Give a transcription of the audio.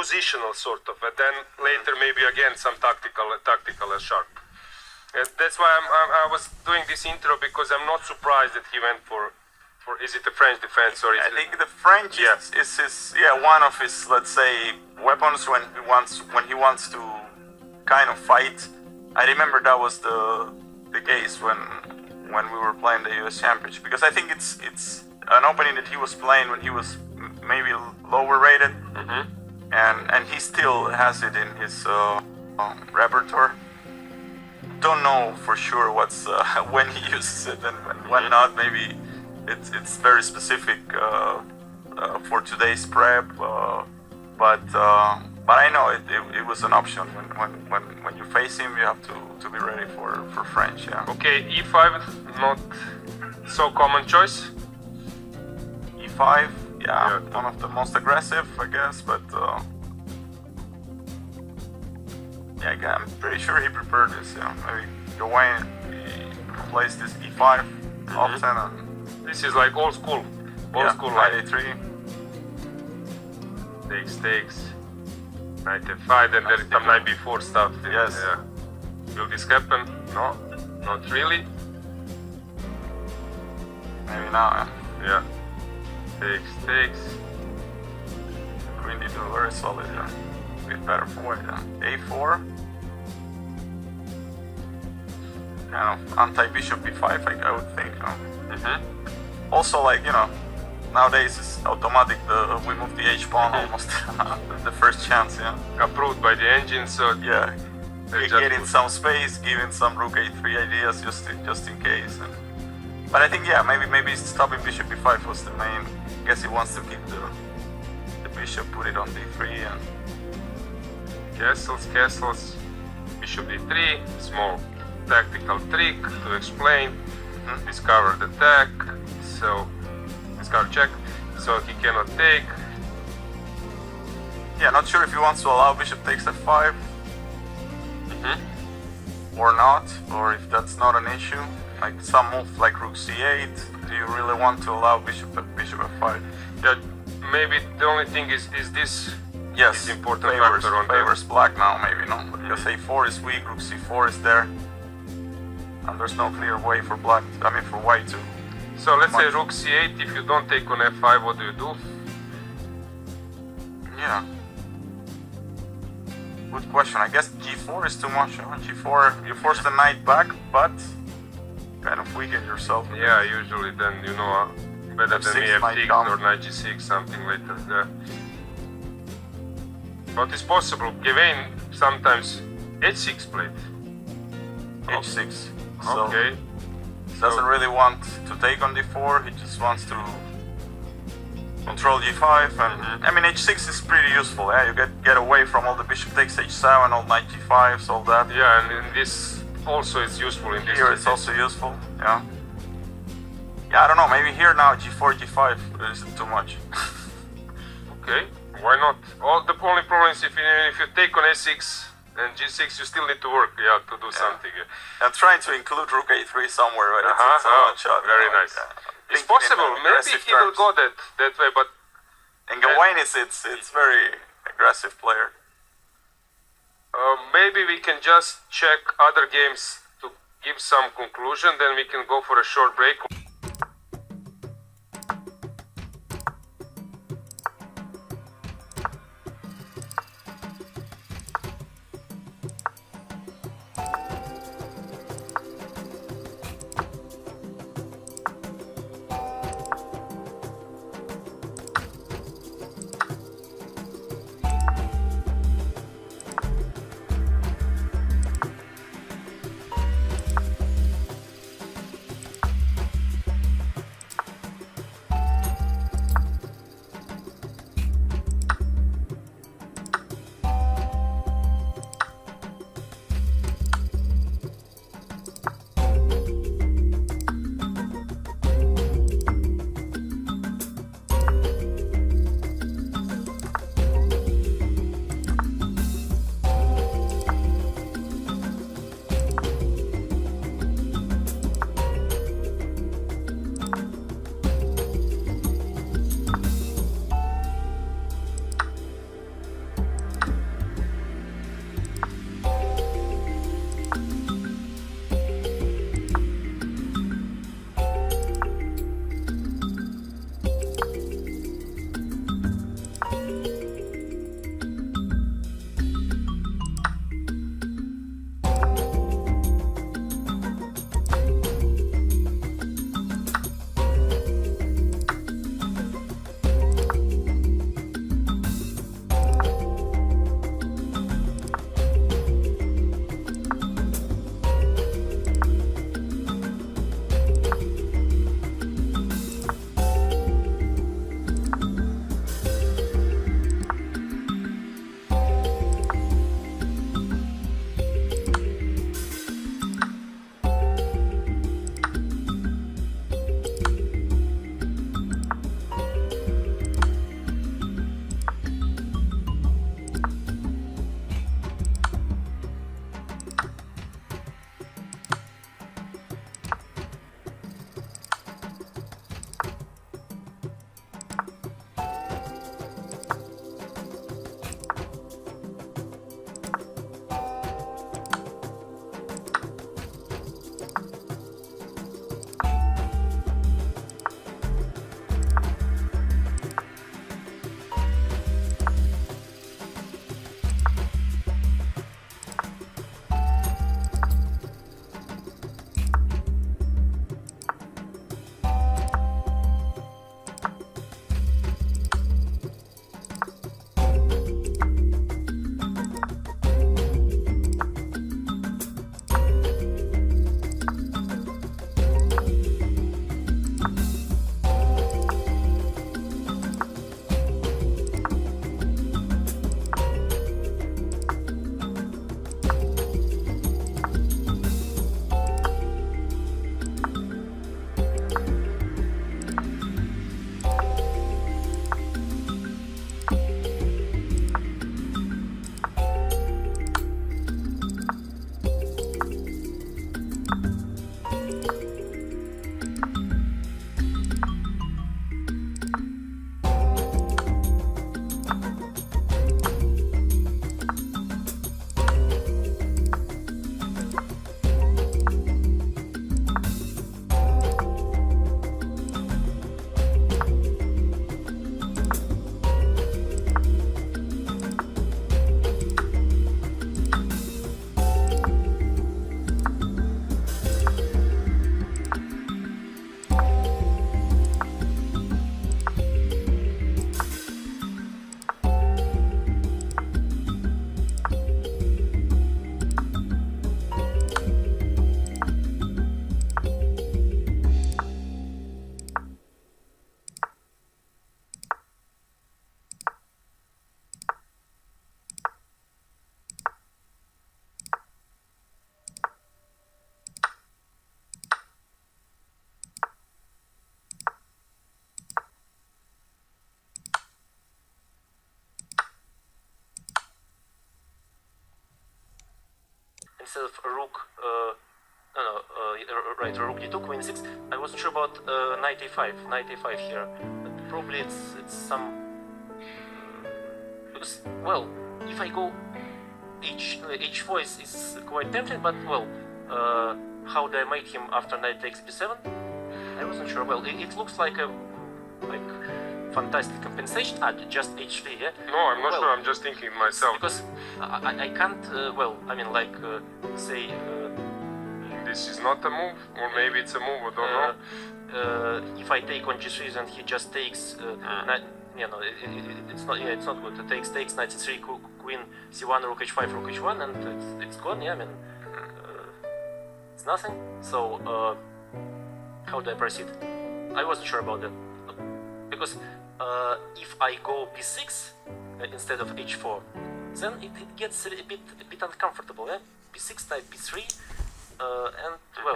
positional sort of, and then later maybe again some tactical and sharp. And that's why I was doing this intro, because I'm not surprised that he went for is it the French defense or is I think the French is his one of his, let's say, weapons when he wants to kind of fight. I remember that was the case when we were playing the US Championship, because I think it's an opening that he was playing when he was maybe lower rated, and he still has it in his repertoire. Don't know for sure what's when he uses it and when not. Maybe it's very specific for today's prep, but I know it was an option. When you face him, you have to be ready for French. Yeah. Okay, e5, not so common choice. e5, yeah, one of the most aggressive, I guess, but yeah, I'm pretty sure he prepared this. Yeah, maybe Gawain plays this e5 often. And this is like old school. School knight like a3. Takes. Knight f5, and there is some knight b4 stuff. Yes. Yeah. Will this happen? No, not really. Maybe now. Yeah. Takes. Queen d2, very solid. Yeah. A bit better for it. Yeah. a4. Kind of anti-bishop b5, I would think. Also, like, nowadays it's automatic. We move the h-pawn almost the first chance. Yeah. Approved by the engine, so yeah. Getting some space, giving some rook a3 ideas just in case. But I think maybe stopping bishop b5 was the main. I guess he wants to keep the bishop, put it on d3 and castles. Bishop d3, small tactical trick to explain. Discovered attack, so discover check, so he cannot take. Yeah, not sure if he wants to allow bishop takes f5 or not, or if that's not an issue. Like some move like rook c8, do you really want to allow bishop f5? Yeah, maybe the only thing is this. Yes, is important factor on favors black now, maybe no, because a4 is weak, rook c4 is there. And there's no clear way for for white to. So let's say rook c8, if you don't take on f5, what do you do? Yeah. Good question. I guess g4 is too much. G4, you force the knight back, but kind of weaken yourself. Yeah, usually then, better than me f6 or knight g6, something later. Yeah. But it's possible. Gawain sometimes h6 played. h6. So okay. Doesn't really want to take on d4, he just wants to control g5, and I mean h6 is pretty useful. Yeah, you get away from all the bishop takes h7, all knight g5s, all that. Yeah, and in this also it's useful in this. Here it's also useful. Yeah. Yeah, I don't know. Maybe here now g4, g5 is too much. Okay, why not? The only problem is if you take on a6. And g6, you still need to work, to do something. I'm trying to include rook a3 somewhere, but it's a one shot. Very nice. It's possible. Maybe he will go that way, but. And Gawain it's very aggressive player. Maybe we can just check other games to give some conclusion. Then we can go for a short break. instead of rook. Right, rook d2, queen 6. I wasn't sure about knight a5, knight a5 here. But probably it's some. Because, well, if I go h4 is quite tempting, but well, how do I make him after knight takes b7? I wasn't sure. Well, it looks like a fantastic compensation. Just h3, yeah. No, I'm not sure. I'm just thinking myself. Because I can't. Say. This is not a move, or maybe it's a move. I don't know. If I take on g3 and he just takes, it's not. Yeah, it's not good. It takes knight c3, queen c1, rook h5, rook h1, and it's gone. Yeah, I mean, it's nothing. So how do I proceed? I wasn't sure about that because if I go b6 instead of h4, then it gets a bit uncomfortable. Yeah, b6 knight b3. And well,